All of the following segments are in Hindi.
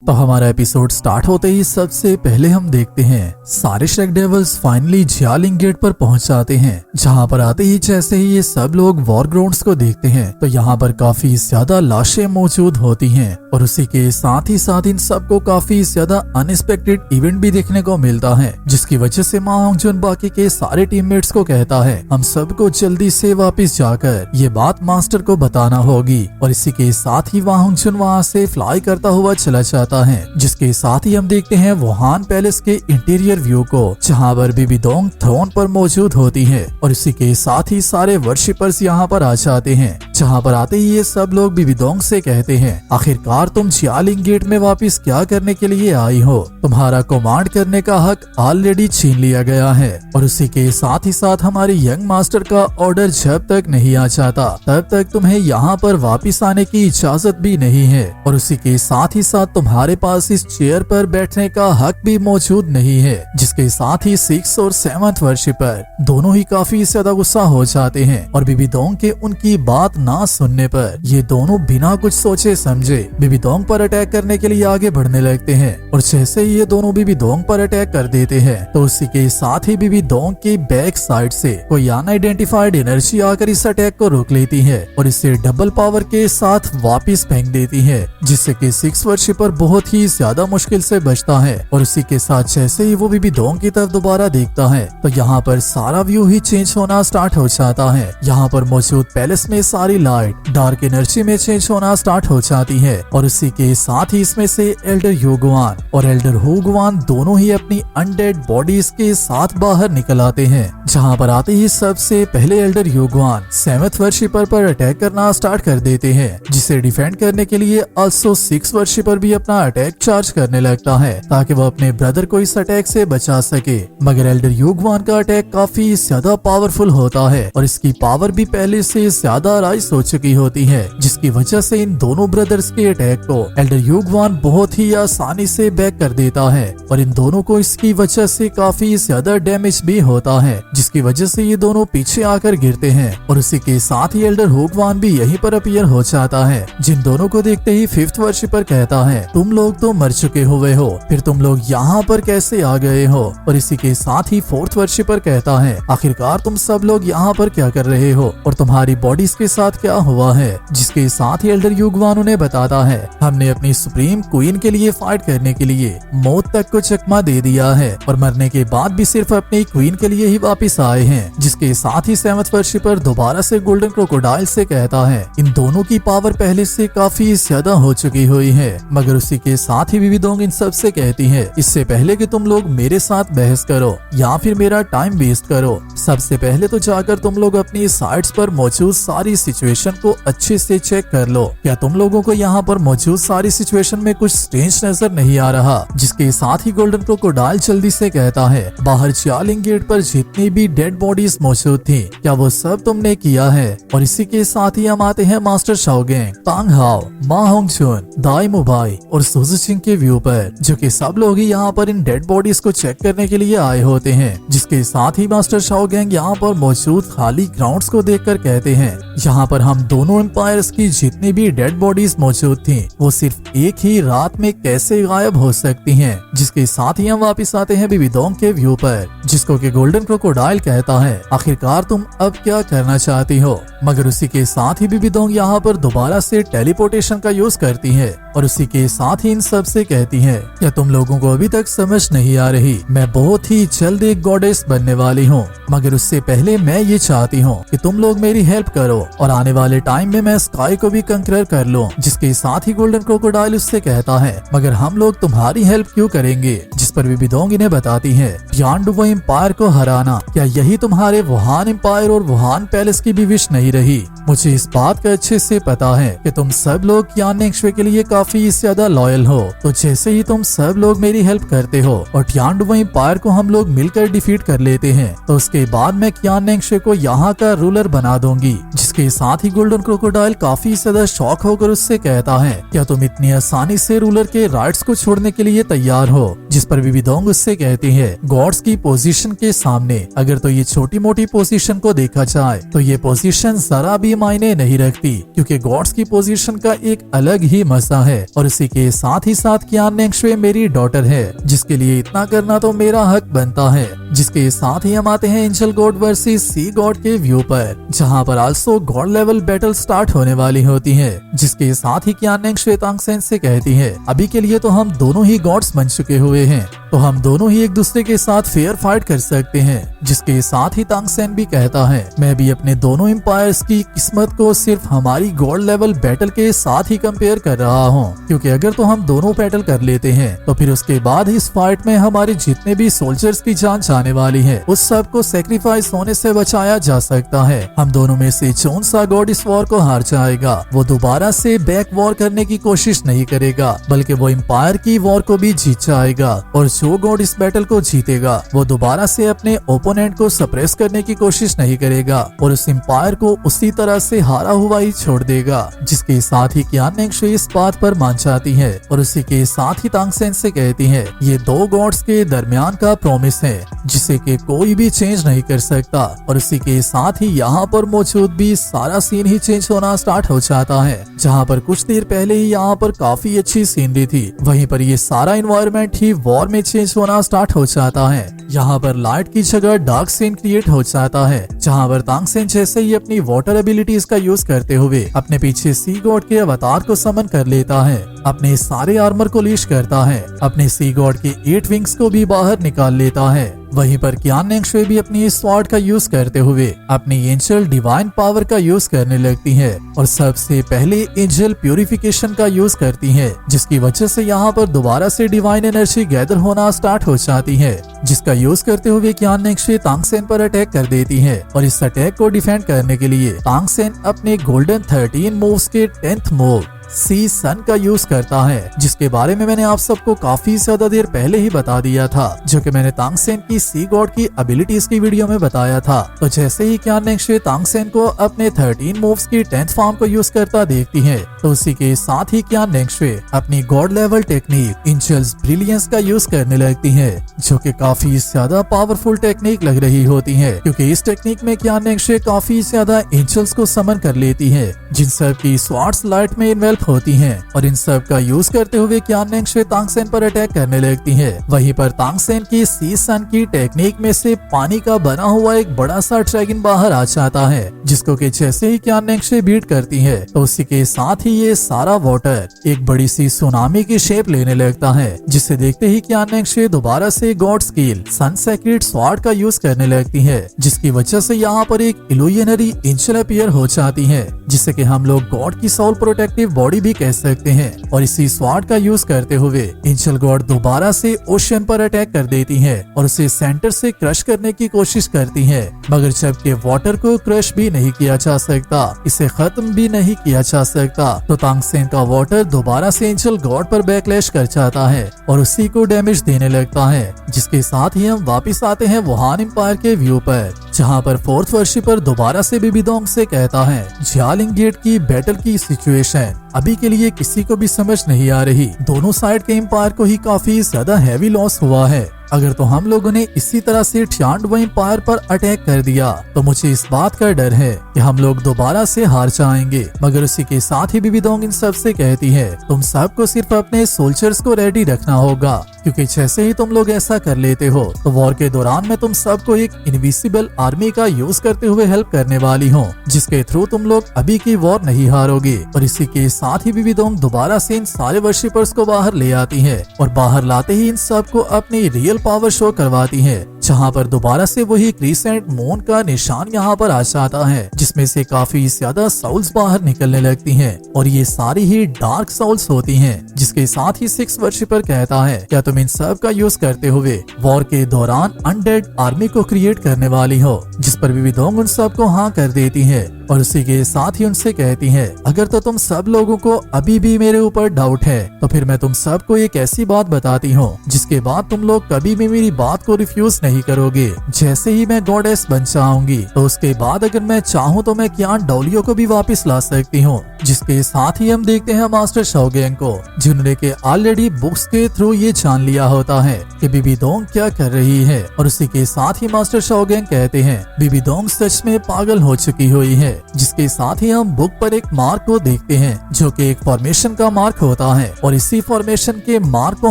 तो हमारा एपिसोड स्टार्ट होते ही सबसे पहले हम देखते हैं सारे श्रेक डेविल्स फाइनली जियालिंग गेट पर पहुंच जाते हैं। जहां पर आते ही जैसे ही ये सब लोग वॉर ग्राउंड्स को देखते हैं तो यहाँ पर काफी ज्यादा लाशें मौजूद होती हैं और उसी के साथ ही साथ इन सबको काफी ज्यादा अनएक्सपेक्टेड इवेंट भी देखने को मिलता है, जिसकी वजह से मा होंगजुन बाकी के सारे टीममेट्स को कहता है हम सबको जल्दी से वापस जाकर ये बात मास्टर को बताना होगी। और इसी के साथ ही मा होंगजुन वहाँ से फ्लाई करता हुआ चला जाता है, जिसके साथ ही हम देखते हैं वुहान पैलेस के इंटीरियर व्यू को, जहाँ पर बीबी दोंग थ्रोन पर मौजूद होती है और इसी के साथ ही सारे वर्शिपर्स यहाँ पर आ जाते हैं। जहाँ पर आते ही ये सब लोग बीबी दोंग से कहते हैं आखिरकार तुम जियालिंग गेट में वापस क्या करने के लिए आई हो, तुम्हारा कमांड करने का हक ऑलरेडी छीन लिया गया है। और उसी के साथ ही साथ हमारे यंग मास्टर का ऑर्डर जब तक नहीं आ जाता तब तक तुम्हें यहाँ पर वापस आने की इजाजत भी नहीं है। और उसी के साथ ही साथ तुम्हारे पास इस चेयर पर बैठने का हक भी मौजूद नहीं है। जिसके साथ ही 6 और 7th वर्शिपर दोनों ही काफी ज्यादा गुस्सा हो जाते हैं और बीबी दोंग के उनकी बात ना सुनने पर ये दोनों बिना कुछ सोचे समझे बीबी दोंग पर अटैक करने के लिए आगे बढ़ने लगते हैं। और जैसे ही ये दोनों बीबी दोंग पर अटैक कर देते हैं तो उसी के साथ ही बीबी दोंग की बैक साइड से कोई अनआइडेंटिफाइड एनर्जी आकर इस अटैक को रोक लेती है और इसे डबल पावर के साथ वापस फेंक देती है, जिससे कि 6 वर्शिपर बहुत ही ज्यादा मुश्किल से बचता है। और उसी के साथ जैसे ही वो बीबी दोंग की तरफ दोबारा देखता है तो यहाँ पर सारा व्यू ही चेंज होना स्टार्ट हो जाता है। यहाँ पर मौजूद पैलेस में सारी लाइट डार्क एनर्जी में चेंज होना स्टार्ट हो जाती है और इसी के साथ ही इसमें से एल्डर योगवान और एल्डर होगवान दोनों ही अपनी अनडेड बॉडीज के साथ बाहर निकल आते हैं। जहाँ पर आते ही सबसे पहले एल्डर योगवान 7th वर्शिपर पर अटैक करना स्टार्ट कर देते हैं, जिसे डिफेंड करने के लिए ऑल्सो 6 वर्शिपर भी अपना अटैक चार्ज करने लगता है ताकि वो अपने ब्रदर को इस अटैक से बचा सके। मगर एल्डर योगवान का अटैक काफी ज्यादा पावरफुल होता है और इसकी पावर भी पहले से ज्यादा राइज हो चुकी होती है, जिसकी वजह से इन दोनों ब्रदर्स के अटैक को एल्डर योगवान बहुत ही आसानी से बैक कर देता है और इन दोनों को इसकी वजह से काफी ज्यादा डैमेज भी होता है, जिसकी वजह से ये दोनों पीछे आकर गिरते हैं। और उसी के साथ ही एल्डर होगवान भी यहीं पर अपीयर हो जाता है, जिन दोनों को देखते ही 5th वर्शिपर कहता है तुम लोग तो मर चुके हुए हो, फिर तुम लोग यहाँ पर कैसे आ गए हो। और इसी के साथ ही 4th वर्शिपर कहता है आखिरकार तुम सब लोग यहाँ पर क्या कर रहे हो और तुम्हारी बॉडीज के साथ क्या हुआ है। जिसके साथ ही एल्डर योगवान उन्हें बताता है हमने अपनी सुप्रीम क्वीन के लिए फाइट करने के लिए मौत तक को चकमा दे दिया है और मरने के बाद भी सिर्फ अपनी क्वीन के लिए ही वापस आए हैं। जिसके साथ ही 7th वर्शिपर दोबारा से गोल्डन क्रोकोडाइल से कहता है इन दोनों की पावर पहले से काफी ज्यादा हो चुकी हुई है। मगर उसी के साथ ही बीबी दोंग इन सब से कहती है इससे पहले कि तुम लोग मेरे साथ बहस करो या फिर मेरा टाइम वेस्ट करो, सबसे पहले तो जाकर तुम लोग अपनी साइट्स पर मौजूद सारी सिचुएशन को अच्छे से चेक कर लो। क्या तुम लोगों को यहाँ पर मौजूद सारी सिचुएशन में कुछ स्ट्रेंज नजर नहीं आ रहा। जिसके साथ ही गोल्डन क्रोकोडाइल जल्दी से कहता है बाहर जियालिंग गेट पर जितनी भी डेड बॉडीज मौजूद थी क्या वो सब तुमने किया है। और इसी के साथ ही हम आते हैं मास्टर शाओगेंग, तांग हाओ, मा होंगजुन, दाई मुबाई और सुजुचिंग के व्यू पर, जो कि सब लोग ही यहाँ पर इन डेड बॉडीज को चेक करने के लिए आए होते हैं। जिसके साथ ही मास्टर शाओगेंग यहाँ पर मौजूद खाली ग्राउंड्स को देखकर कहते हैं यहाँ पर हम दोनों एम्पायर्स की जितनी भी डेड बॉडीज मौजूद थी वो सिर्फ एक ही रात में कैसे गायब हो सकती हैं। जिसके साथ ही हम वापस आते हैं बीबी दोंग के व्यू पर, जिसको कि गोल्डन क्रोकोडाइल कहता है आखिरकार तुम अब क्या करना चाहती हो। मगर उसी के साथ ही बीबी दोंग यहाँ पर दोबारा से टेलीपोर्टेशन का यूज करती है और उसी के साथ ही इन सब से कहती है क्या तुम लोगों को अभी तक समझ नहीं आ रही, मैं बहुत ही जल्द एक गॉडेस बनने वाली हूँ। मगर उससे पहले मैं ये चाहती हूँ कि तुम लोग मेरी हेल्प करो और आने वाले टाइम में मैं स्काई को भी कंकरर कर लूँ। जिसके साथ ही गोल्डन क्रोकोडाइल उससे कहता है मगर हम लोग तुम्हारी हेल्प क्यों करेंगे। जिस पर बीबी दोंग इन्हें बताती है यानडुवो एम्पायर को हराना, क्या यही तुम्हारे वुहान एम्पायर और वुहान पैलेस की भी विश नहीं रही। मुझे इस बात का अच्छे से पता है कि तुम सब लोग यान नेक्शवे के लिए काफी ज्यादा लॉयल हो, तो जैसे ही तुम सब लोग मेरी हेल्प करते हो और यानडुवो एम्पायर को हम लोग मिलकर डिफीट कर लेते हैं तो उसके बाद मैं यान नेक्शवे को यहाँ का रूलर बना दूंगी। जिसके साथ साथ ही गोल्डन क्रोकोडाइल काफी ज्यादा शॉक होकर उससे कहता है, क्या तुम इतनी आसानी से रूलर के राइट्स को छोड़ने के लिए तैयार हो? जिस पर विविधोंग उससे कहती है, गॉड्स की पोजीशन के सामने अगर तो ये छोटी मोटी पोजीशन को देखा जाए तो ये पोजीशन जरा भी मायने नहीं रखती, क्योंकि गॉड्स की पोजीशन का एक अलग ही मजा है। और इसी के साथ ही साथ क्यान नेंगशुई मेरी डॉटर है, जिसके लिए इतना करना तो मेरा हक बनता है। जिसके साथ ही हम आते हैं angel god versus sea god के व्यू पर, जहाँ पर also god level battle start होने वाली होती है। जिसके साथ ही क्यान नेंगशुई तांगसेन से कहती है, अभी के लिए तो हम दोनों ही गॉड्स बन चुके हुए हैं, तो हम दोनों ही एक दूसरे के साथ फेयर फाइट कर सकते हैं। जिसके साथ ही तांगसेन भी कहता है, मैं भी अपने दोनों एम्पायर्स की किस्मत को सिर्फ हमारी गॉड लेवल बैटल के साथ ही कंपेयर कर रहा हूँ, क्योंकि अगर तो हम दोनों बैटल कर लेते हैं तो फिर उसके बाद इस फाइट में हमारे जितने भी सोल्जर्स की जान जाने वाली है उस सब को सेक्रीफाइस होने से बचाया जा सकता है। हम दोनों में से कौन सा गॉड इस वॉर को हार जाएगा, वो दोबारा से बैक वॉर करने की कोशिश नहीं करेगा, बल्कि वो एम्पायर की वॉर को भी जीत जाएगा। और जो गॉड इस बैटल को जीतेगा वो दोबारा से अपने ओपोनेंट को सप्रेस करने की कोशिश नहीं करेगा और उस एम्पायर को उसी तरह से हारा हुआ ही छोड़ देगा। जिसके साथ ही क्यान नेंगशुई इस बात पर मान जाती है और उसी के साथ ही तांगसेन से कहती है, ये दो गॉड्स के दरमियान का प्रॉमिस है जिसे कि कोई भी चेंज नहीं कर सकता। और इसी के साथ ही यहाँ पर मौजूद भी सारा सीन ही चेंज होना स्टार्ट हो जाता है, जहाँ पर कुछ देर पहले ही यहाँ पर काफी अच्छी सीनरी थी, वहीं पर ये सारा एनवायरनमेंट ही वॉर में चेंज होना स्टार्ट हो जाता है। यहाँ पर लाइट की जगह डार्क सीन क्रिएट हो जाता है, जहाँ पर तांगसेन जैसे ही अपनी वाटर एबिलिटीज का यूज करते हुए अपने पीछे सी गॉड के अवतार को समन कर लेता है, अपने सारे आर्मर को लीश करता है, अपने सी गॉड के 8 विंग्स को भी बाहर निकाल लेता है। वहीं पर क्यान नेंगशुई भी अपनी इस स्वॉर्ड का यूज करते हुए अपनी एंजल डिवाइन पावर का यूज करने लगती है और सबसे पहले एंजल प्यूरिफिकेशन का यूज करती है, जिसकी वजह से यहाँ पर दोबारा से डिवाइन एनर्जी गैदर होना स्टार्ट हो जाती है, जिसका यूज करते हुए क्यान नेंगशुई तांगसेन पर अटैक कर देती है। और इस अटैक को डिफेंड करने के लिए तांगसेन अपने गोल्डन 13 मूव्स के 10th मूव सी सन का यूज करता है, जिसके बारे में मैंने आप सबको काफी ज्यादा देर पहले ही बता दिया था, जो कि मैंने तांगसेन की सी गॉड की एबिलिटीज की वीडियो में बताया था। तो जैसे ही क्यान नेंगशुई तांगसेन को अपने 13 मूव्स की 10th फॉर्म को यूज करता देखती है, तो उसी के साथ ही क्यान नेंगशुई अपनी god level technique angels brilliance का यूज करने लगती है, जो कि काफी ज्यादा पावरफुल टेक्निक लग रही होती है, क्योंकि इस टेक्निक में क्यान नेंगशुई काफी ज्यादा एंजल्स को समन कर लेती है, जिन सब की स्वॉर्ड्स लाइट में इन्वेल्व होती हैं, और इन सब का यूज करते हुए क्यान नेंगशुई तांगसेन पर अटैक करने लगती है। वहीं पर तांगसेन की सी सन की टेक्निक में से पानी का बना हुआ एक बड़ा सा ड्रैगन बाहर आ जाता है, जिसको कि जैसे ही क्यान नेंगशुई बीट करती है तो उसी के साथ ही ये सारा वाटर एक बड़ी सी सुनामी की शेप लेने लगता है, जिसे देखते ही क्यान नेंगशुई दोबारा से गॉड स्किल सन सेक्रेट स्वॉर्ड का यूज करने लगती है, जिसकी वजह से यहाँ पर एक इल्यूजनरी एंजल अपीयर हो जाती है, जिसे कि हम लोग गॉड की सोल प्रोटेक्टिव बॉडी भी कह सकते हैं। और इसी स्वॉर्ड का यूज करते हुए एंजल गॉड दोबारा से ओशियन पर अटैक कर देती है और उसे सेंटर से क्रश करने की कोशिश करती है, मगर जबकि वाटर को क्रश भी नहीं किया जा सकता, इसे खत्म भी नहीं किया जा सकता, तो तांगसेन का वाटर दोबारा से एंजल गॉड पर बैकलैश कर जाता है और उसी को डैमेज देने लगता है। जिसके साथ ही हम वापिस आते हैं वुहान एम्पायर के व्यू पर, जहाँ पर 4th वर्शिपर दोबारा से विविधोंग से कहता है, जियालिंग गेट की बैटल की सिचुएशन अभी के लिए किसी को भी समझ नहीं आ रही। दोनों साइड के एम्पायर को ही काफी ज्यादा हैवी लॉस हुआ है। अगर तो हम लोगों ने इसी तरह से ठियांडो एम्पायर पर अटैक कर दिया तो मुझे इस बात का डर है कि हम लोग दोबारा से हार जाएंगे। मगर उसी के साथ ही विविधोंग इन सब से कहती है, तुम सबको सिर्फ अपने सोल्जर्स को रेडी रखना होगा, क्योंकि जैसे ही तुम लोग ऐसा कर लेते हो तो वॉर के दौरान मैं तुम सबको एक इनविजिबल आर्मी का यूज करते हुए हेल्प करने वाली हूँ, जिसके थ्रू तुम लोग अभी की वॉर नहीं हारोगे। और इसी के साथ ही विविधोंग दोबारा से इन सारे वर्शिपर्स को बाहर ले आती है और बाहर लाते ही इन सबको अपनी रियल पावर शो करवाती है, जहाँ पर दोबारा से वही क्रीसेंट मून का निशान यहाँ पर आ जाता है, जिसमें से काफी ज्यादा साउल्स बाहर निकलने लगती हैं और ये सारी ही डार्क साउल्स होती हैं। जिसके साथ ही 6 वर्शिपर कहता है, क्या तुम इन सब का यूज करते हुए वॉर के दौरान अनडेड आर्मी को क्रिएट करने वाली हो? जिस पर विविधोंग उन सब को हाँ कर देती है और उसी के साथ ही उनसे कहती है, अगर तो तुम सब लोगों को अभी भी मेरे ऊपर डाउट है तो फिर मैं तुम सबको एक ऐसी बात बताती हूँ जिसके बाद तुम लोग कभी भी मेरी बात को रिफ्यूज नहीं करोगे। जैसे ही मैं गॉडेस बन जाऊंगी तो उसके बाद अगर मैं चाहूँ तो मैं कियान डोलियो को भी वापस ला सकती हूँ। जिसके साथ ही हम देखते हैं मास्टर शाओगेंग को, जिन्होंने के ऑलरेडी बुक्स के थ्रू ये जान लिया होता है कि बीबी दोंग क्या कर रही है। और उसी के साथ ही मास्टर शाओगेंग कहते हैं बीबी दोंग सच में पागल हो चुकी हुई है। जिसके साथ ही हम बुक पर एक मार्क को देखते हैं जो कि एक फॉर्मेशन का मार्क होता है और इसी फॉर्मेशन के मार्क को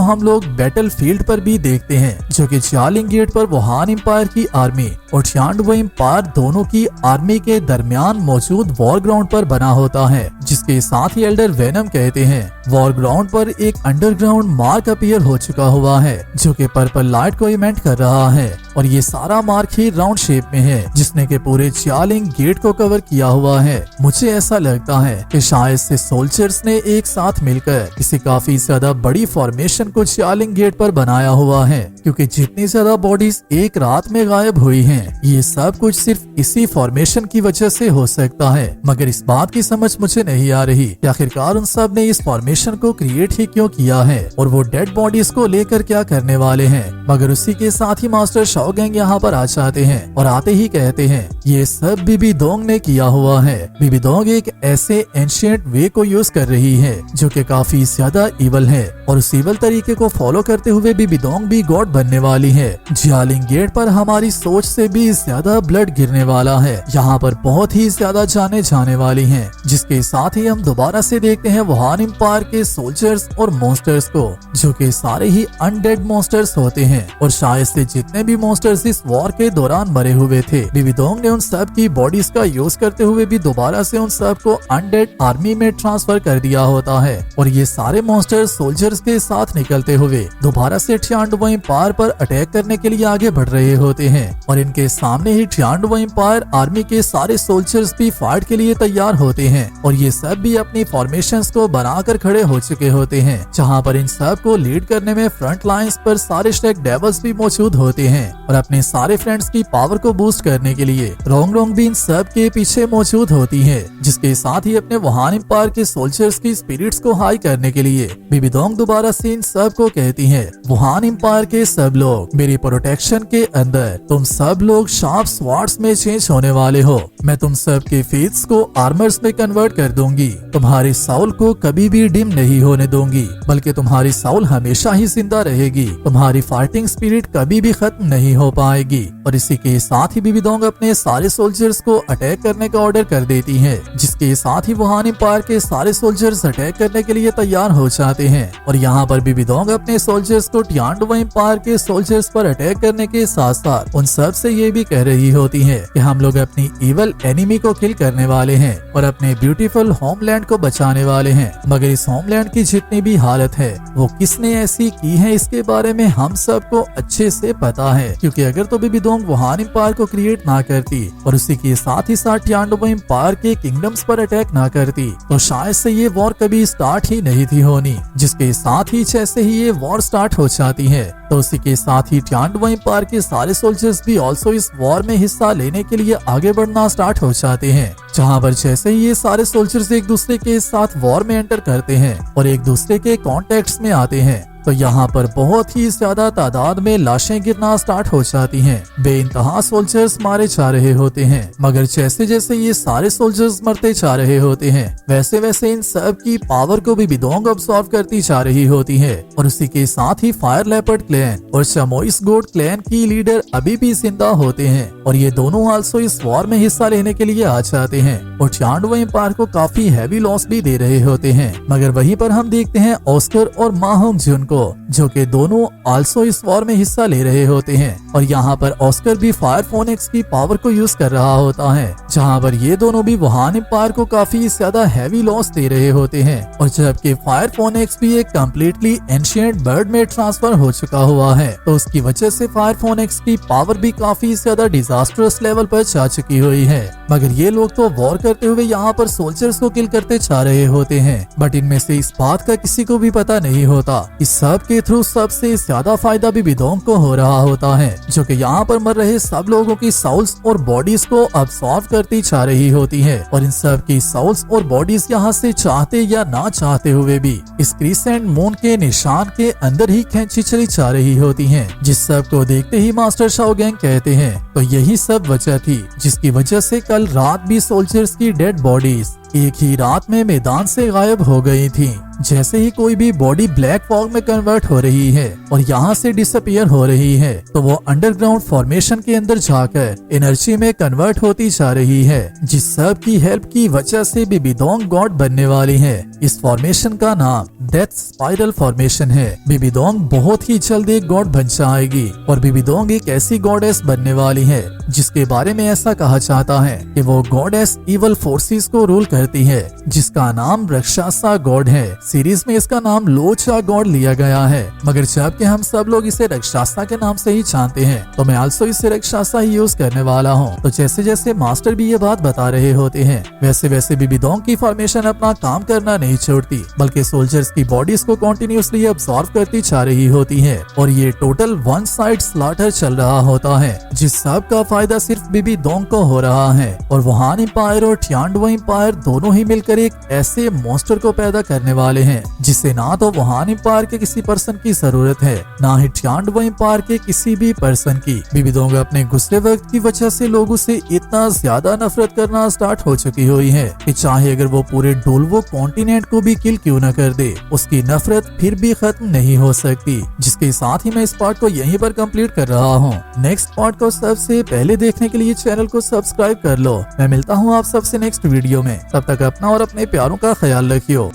हम लोग बैटल फील्ड पर भी देखते हैं जो कि जियालिंग गेट पर वुहान एम्पायर की आर्मी और टियानडुओ एम्पायर दोनों की आर्मी के दरमियान मौजूद वॉर ग्राउंड पर बना होता है। जिसके साथ ही एल्डर वेनम कहते हैं वॉर ग्राउंड पर एक अंडरग्राउंड मार्क अपीयर हो चुका हुआ है जो कि पर्पल लाइट को इमेंट कर रहा है और ये सारा मार्क ही राउंड शेप में है जिसने के पूरे जियालिंग गेट को कवर किया हुआ है। मुझे ऐसा लगता है कि शायद से सोल्जर्स ने एक साथ मिलकर इसे काफी ज्यादा बड़ी फॉर्मेशन को जियालिंग गेट पर बनाया हुआ है, क्योंकि जितनी ज्यादा बॉडीज एक रात में गायब हुई हैं ये सब कुछ सिर्फ इसी फॉर्मेशन की वजह से हो सकता है। मगर इस बात की समझ मुझे नहीं आ रही कि आखिरकार उन सब ने इस फॉर्मेशन को क्रिएट ही क्यों किया है और वो डेड बॉडीज को लेकर क्या करने वाले हैं। मगर उसी के साथ ही मास्टर शाओगेंग यहाँ पर आ जाते हैं और आते ही कहते हैं ये सब बीबी दोंग ने किया हुआ है। बीबी दोंग एक ऐसे एंशिएंट वे को यूज कर रही है जो कि काफी ज्यादा इवल है और उस इवल तरीके को फॉलो करते हुए बीबी दोंग भी गॉड बनने वाली है। जियालिंग गेट पर हमारी सोच से भी ज्यादा ब्लड गिरने वाला है, यहाँ पर बहुत ही ज्यादा जाने जाने वाली हैं। जिसके साथ ही हम दोबारा से देखते हैं वुहान एम्पायर के सोल्जर्स और मॉन्स्टर्स को जो कि सारे ही अनडेड मॉन्स्टर्स होते हैं और शायद से जितने भी मॉन्स्टर्स इस वॉर के दौरान मरे हुए थे बीबी दोंग ने उन सब की बॉडीज का यूज करते हुए भी दोबारा से उन सब को अनडेड आर्मी में ट्रांसफर कर दिया होता है और ये सारे मॉन्स्टर्स सोल्जर्स के साथ निकलते हुए दोबारा से टियानडुओ एम्पायर पर अटैक करने के लिए आगे बढ़ रहे होते हैं और इनके सामने ही टियानडुओ एम्पायर आर्मी के सारे सोल्जर्स भी फाइट के लिए तैयार होते हैं और ये सब भी अपनी फॉर्मेशंस को बनाकर खड़े हो चुके होते हैं, जहां पर इन सब को लीड करने में फ्रंट लाइंस पर सारे श्रेक डेविल्स भी मौजूद होते हैं और अपने सारे फ्रेंड्स की पावर को बूस्ट करने के लिए रोंग रोंग भी इन सब के पीछे मौजूद होती है। जिसके साथ ही अपने वुहान एम्पायर के सोल्जर्स की स्पिरिट्स को हाई करने के लिए बीबी दोंग दोबारा से इन सब को कहती है वुहान एम्पायर के सब लोग मेरी प्रोटेक्शन के अंदर, तुम सब लोग शार्प स्वॉर्ड्स में चेंज होने वाले हो। मैं तुम सब के फेथ्स को आर्मर्स में कन्वर्ट कर दूंगी, तुम्हारी साउल को कभी भी डिम नहीं होने दूंगी बल्कि तुम्हारी साउल हमेशा ही जिंदा रहेगी, तुम्हारी फाइटिंग स्पिरिट कभी भी खत्म नहीं हो पाएगी। और इसी के साथ ही बीबी दोंग अपने सारे सोल्जर्स को अटैक करने का ऑर्डर कर देती है, जिसके साथ ही वुहान एम्पायर के सारे सोल्जर्स अटैक करने के लिए तैयार हो जाते हैं और यहाँ पर बीबी दोंग अपने सोल्जर्स को टियानडुओ एम्पायर के सोल्जर्स पर अटैक करने के साथ साथ उन सब से ये भी कह रही होती है कि हम लोग अपनी इवल एनिमी को किल करने वाले हैं और अपने ब्यूटीफुल होमलैंड को बचाने वाले हैं। मगर इस होमलैंड की जितनी भी हालत है वो किसने ऐसी की है इसके बारे में हम सबको अच्छे से पता है, क्योंकि अगर तो बीबी दोंग वुहान एम्पायर को क्रिएट ना करती और उसी के साथ ही साथ टियानडुओ एम्पायर के किंगडम्स पर अटैक ना करती तो शायद से ये वॉर कभी स्टार्ट ही नहीं थी होनी। जिसके साथ ही जैसे ही ये वॉर स्टार्ट हो जाती है तो उसी के साथ ही टियानडुओ एम्पायर के सारे सोल्जर्स भी ऑल्सो इस वॉर में हिस्सा लेने के लिए आगे बढ़ना स्टार्ट हो जाते हैं, जहां पर जैसे ही ये सारे सोल्जर्स एक दूसरे के साथ वॉर में एंटर करते हैं और एक दूसरे के कॉन्टेक्ट्स में आते हैं तो यहाँ पर बहुत ही ज्यादा तादाद में लाशें गिरना स्टार्ट हो जाती हैं। बेइंतहा सोल्जर्स मारे जा रहे होते हैं, मगर जैसे जैसे ये सारे सोल्जर्स मरते जा रहे होते हैं वैसे वैसे इन सब की पावर को भी दोंग अब्सॉर्ब करती जा रही होती है। और उसी के साथ ही फायर लेपर्ड क्लैन और शमोइस गोड क्लैन की लीडर अभी भी जिंदा होते हैं और ये दोनों आल्सो इस वॉर में हिस्सा लेने के लिए आ जाते हैं और टियानडुओ एम्पायर को काफी हैवी लॉस भी दे रहे होते हैं। मगर वहीं पर हम देखते हैं ऑस्कर और मा होंग जुन को, जो कि दोनों आल्सो इस वॉर में हिस्सा ले रहे होते हैं और यहाँ पर ऑस्कर भी फायर फोनेक्स की पावर को यूज कर रहा होता है, जहाँ पर ये दोनों भी वुहान एम्पायर को काफी ज्यादा हैवी लॉस दे रहे होते हैं। और जबकि फायर फोनेक्स भी एक कम्प्लीटली एंशिएंट बर्ड में ट्रांसफर हो चुका हुआ है तो उसकी वजह से फायर फोनेक्स की पावर भी काफी ज्यादा डिजास्टरस लेवल पर जा चुकी हुई है। मगर ये लोग तो वॉर करते हुए यहाँ पर सोल्जर्स को किल करते जा रहे होते हैं, बट इनमें से इस बात का किसी को भी पता नहीं होता। इस सब के थ्रू सबसे ज्यादा फायदा बिबिदोंग को हो रहा होता है, जो कि यहाँ पर मर रहे सब लोगों की साउल्स और बॉडीज को अब्सॉर्ब करती जा रही होती है और इन सब की साउल्स और बॉडीज यहाँ से चाहते या ना चाहते हुए भी इस क्रिसेंट मून के निशान के अंदर ही खींची चली जा रही होती हैं, जिस सब को देखते ही मास्टर शाओगैंग कहते हैं तो यही सब वजह थी जिसकी वजह से कल रात भी सोल्जर्स की डेड बॉडीज एक ही रात में मैदान से गायब हो गई थी। जैसे ही कोई भी बॉडी ब्लैक फॉग में कन्वर्ट हो रही है और यहाँ से डिसअपियर हो रही है तो वो अंडरग्राउंड फॉर्मेशन के अंदर जाकर एनर्जी में कन्वर्ट होती जा रही है, जिस सब की हेल्प की वजह से बिबिदोंग गॉड बनने वाली है। इस फॉर्मेशन का नाम डेथ स्पाइरल फॉर्मेशन है। बिबिदोंग बहुत ही जल्द एक गॉड बन जाएगी और बिबिदोंग एक ऐसी गॉडेस बनने वाली है जिसके बारे में ऐसा कहा जाता है कि वो गॉडेस इवल फोर्सेस को रूल करती है, जिसका नाम राक्षसा गॉड है। सीरीज में इसका नाम लोचा गॉड लिया गया है, मगर जबकि हम सब लोग इसे राक्षसा के नाम से ही जानते हैं तो मैं आल्सो इसे राक्षसा ही यूज करने वाला हूँ। तो जैसे जैसे मास्टर भी ये बात बता रहे होते हैं वैसे वैसे बिबिदोंग की फॉर्मेशन अपना काम करना नहीं छोड़ती, बल्कि सोल्जर्स की बॉडीज को कंटिन्यूअसली अब्सॉर्ब करती जा रही होती है और ये टोटल वन साइड स्लॉटर चल रहा होता है, जिस सब का फायदा सिर्फ बिबिदोंग को हो रहा है। और वुहान एम्पायर और टियानडो एम्पायर दोनों ही मिलकर एक ऐसे मॉन्स्टर को पैदा करने वाले हैं जिससे ना तो वुहान एम्पायर के किसी पर्सन की जरूरत है ना ही टियानडो एम्पायर के किसी भी पर्सन की। बिबिदोंग अपने गुस्से वक्त की वजह से लोगों से इतना ज्यादा नफरत करना स्टार्ट हो चुकी हुई है कि चाहे अगर वो पूरे डोलवो कॉन्टिनेंट को भी किल क्यों न कर दे उसकी नफरत फिर भी खत्म नहीं हो सकती। जिसके साथ ही मैं इस पार्ट को यहीं पर कंप्लीट कर रहा हूँ। नेक्स्ट पार्ट को सबसे पहले देखने के लिए चैनल को सब्सक्राइब कर लो। मैं मिलता हूँ आप सबसे नेक्स्ट वीडियो में, तब तक अपना और अपने प्यारों का ख्याल रखियो।